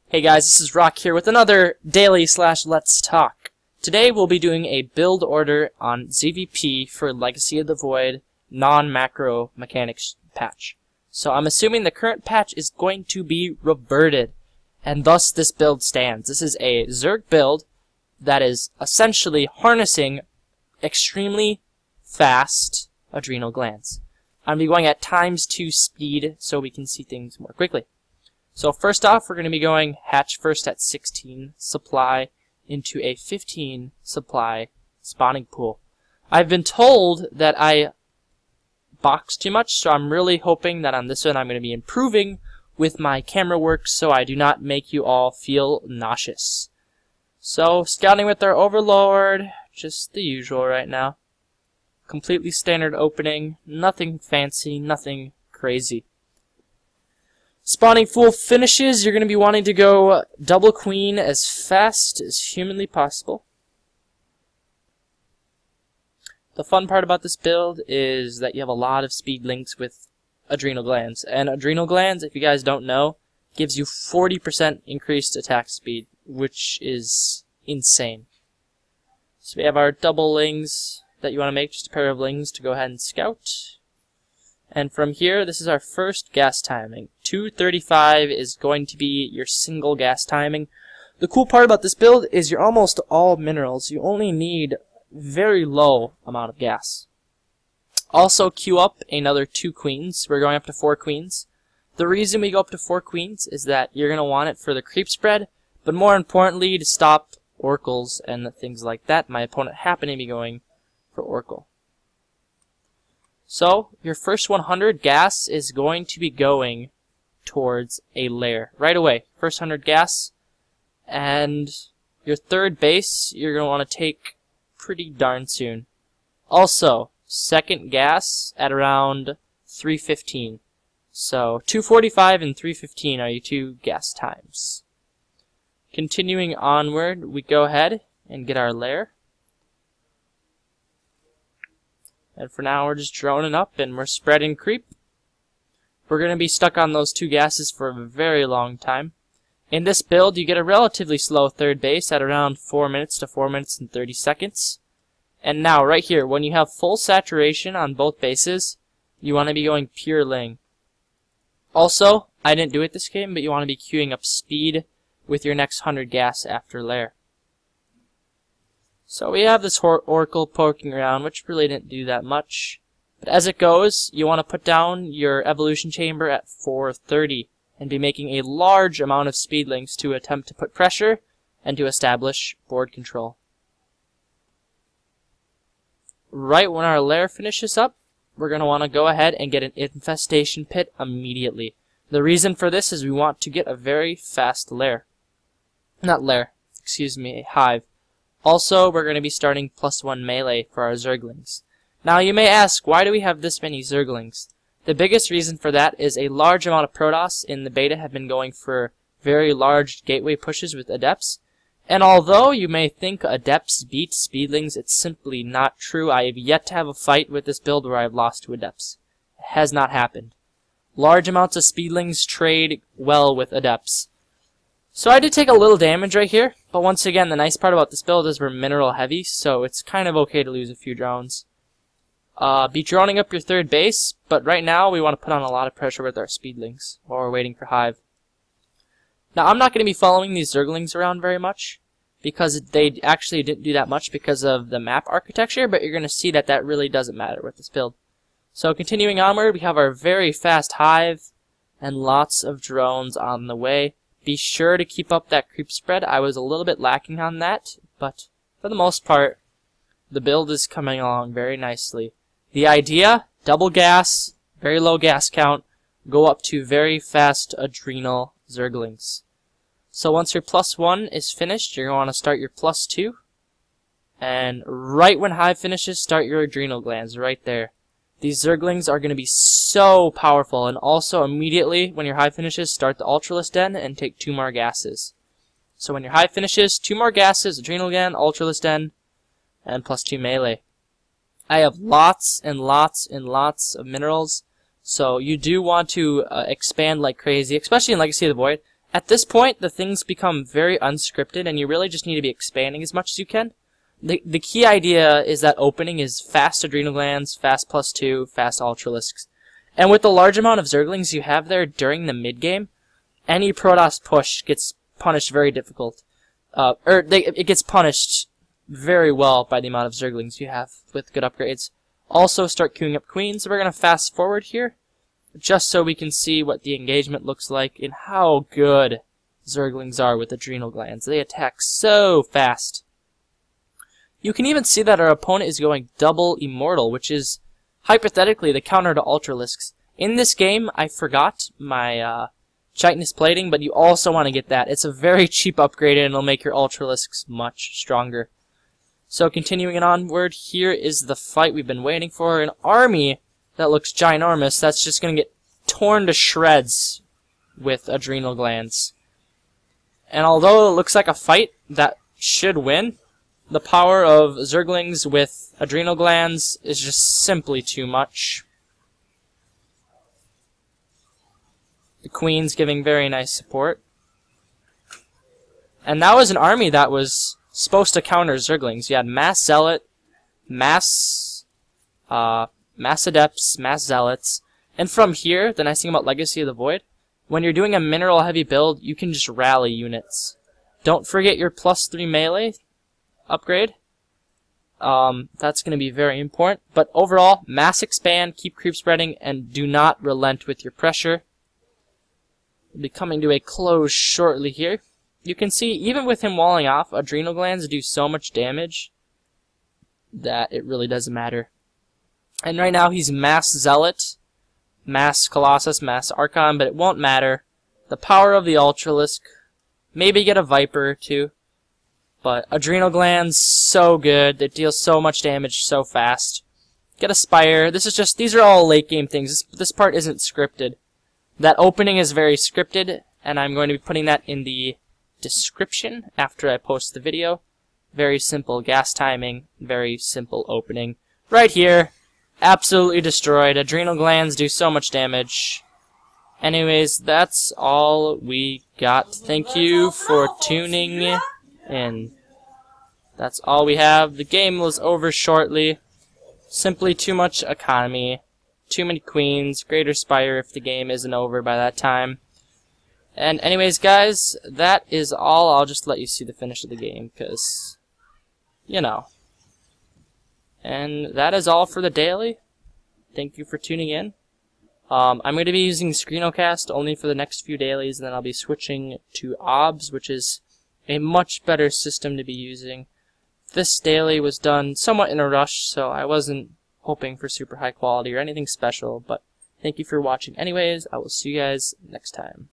Hey guys, this is Rock here with another daily/Let's Talk. Today we'll be doing a build order on ZvP for Legacy of the Void non-macro mechanics patch. So I'm assuming the current patch is going to be reverted, and thus this build stands. This is a Zerg build that is essentially harnessing extremely fast adrenal glands. I'm going to be going at ×2 speed so we can see things more quickly. So first off, we're going to be going hatch first at 16 supply into a 15 supply spawning pool. I've been told that I boxed too much, so I'm really hoping that on this one I'm going to be improving with my camera work so I do not make you all feel nauseous. So scouting with our Overlord, just the usual right now. Completely standard opening, nothing fancy, nothing crazy. Spawning full finishes, you're going to be wanting to go double queen as fast as humanly possible. The fun part about this build is that you have a lot of speed links with adrenal glands. And adrenal glands, if you guys don't know, gives you 40% increased attack speed, which is insane. So we have our double lings that you want to make, just a pair of lings to go ahead and scout. And from here, this is our first gas timing. 235 is going to be your single gas timing. The cool part about this build is you're almost all minerals. You only need very low amount of gas. Also queue up another 2 queens. We're going up to 4 queens. The reason we go up to 4 queens is that you're going to want it for the creep spread, but more importantly to stop oracles and things like that. My opponent happened to be going for oracle. So, your first 100 gas is going to be going towards a lair. Right away, first 100 gas. And your third base, you're going to want to take pretty darn soon. Also, second gas at around 315. So, 245 and 315 are your 2 gas times. Continuing onward, we go ahead and get our lair. And for now, we're just droning up and we're spreading creep. We're going to be stuck on those 2 gases for a very long time. In this build, you get a relatively slow third base at around 4 minutes to 4 minutes and 30 seconds. And now, right here, when you have full saturation on both bases, you want to be going pure ling. Also, I didn't do it this game, but you want to be queuing up speed with your next 100 gas after lair. So we have this oracle poking around, which really didn't do that much. But as it goes, you want to put down your evolution chamber at 430 and be making a large amount of speed links to attempt to put pressure and to establish board control. Right when our lair finishes up, we're going to want to go ahead and get an infestation pit immediately. The reason for this is we want to get a very fast lair. Not lair, excuse me, a hive. Also, we're going to be starting +1 melee for our Zerglings. Now, you may ask, why do we have this many Zerglings? The biggest reason for that is a large amount of Protoss in the beta have been going for very large gateway pushes with Adepts. And although you may think Adepts beat Speedlings, it's simply not true. I have yet to have a fight with this build where I've lost to Adepts. It has not happened. Large amounts of Speedlings trade well with Adepts. So I did take a little damage right here, but once again, the nice part about this build is we're mineral heavy, so it's kind of okay to lose a few drones. Be droning up your third base, but right now we want to put on a lot of pressure with our speedlings while we're waiting for hive. Now I'm not going to be following these Zerglings around very much, because they actually didn't do that much because of the map architecture, but you're going to see that that really doesn't matter with this build. So continuing onward, we have our very fast hive, and lots of drones on the way. Be sure to keep up that creep spread. I was a little bit lacking on that, but for the most part, the build is coming along very nicely. The idea, double gas, very low gas count, go up to very fast adrenal Zerglings. So once your +1 is finished, you're going to want to start your +2. And right when hive finishes, start your adrenal glands right there. These Zerglings are going to be so powerful, and also immediately when your hive finishes, start the Ultralisk Den and take 2 more gases. So when your hive finishes, 2 more gases, Adrenal Den, Ultralisk Den, and +2 melee. I have lots and lots and lots of minerals, so you do want to expand like crazy, especially in Legacy of the Void. At this point, the things become very unscripted, and you really just need to be expanding as much as you can. The key idea is that opening is fast adrenal glands, fast +2, fast ultralisks. And with the large amount of Zerglings you have there during the mid-game, any Protoss push gets punished very difficult. It gets punished very well by the amount of Zerglings you have with good upgrades. Also start queuing up queens. We're going to fast forward here, just so we can see what the engagement looks like and how good Zerglings are with adrenal glands. They attack so fast. You can even see that our opponent is going double immortal, which is hypothetically the counter to ultralisks. In this game, I forgot my chitinous plating, but you also want to get that. It's a very cheap upgrade, and it'll make your ultralisks much stronger. So continuing onward, here is the fight we've been waiting for. An army that looks ginormous that's just going to get torn to shreds with adrenal glands. And although it looks like a fight that should win, the power of Zerglings with adrenal glands is just simply too much. The Queen's giving very nice support. And that was an army that was supposed to counter Zerglings. You had Mass Zealot, Mass Adepts, Mass Zealots. And from here, the nice thing about Legacy of the Void, when you're doing a mineral heavy build, you can just rally units. Don't forget your +3 melee upgrade. That's going to be very important. But overall, mass expand, keep creep spreading, and do not relent with your pressure. We'll be coming to a close shortly here. You can see, even with him walling off, adrenal glands do so much damage that it really doesn't matter. And right now he's Mass Zealot, Mass Colossus, Mass Archon, but it won't matter. The power of the Ultralisk, maybe get a Viper or two. But adrenal glands, so good. They deal so much damage so fast. Get a Spire. These are all late game things. This part isn't scripted. That opening is very scripted, and I'm going to be putting that in the description after I post the video. Very simple gas timing, very simple opening. Right here, absolutely destroyed. Adrenal glands do so much damage. Anyways, that's all we got. Thank you for tuning in. That's all we have. The game was over shortly. Simply too much economy. Too many queens. Greater Spire if the game isn't over by that time. And anyways, guys, that is all. I'll just let you see the finish of the game, because, you know. And that is all for the daily. Thank you for tuning in. I'm going to be using Screenocast only for the next few dailies, and then I'll be switching to OBS, which is a much better system to be using. This daily was done somewhat in a rush, so I wasn't hoping for super high quality or anything special, but thank you for watching anyways. I will see you guys next time.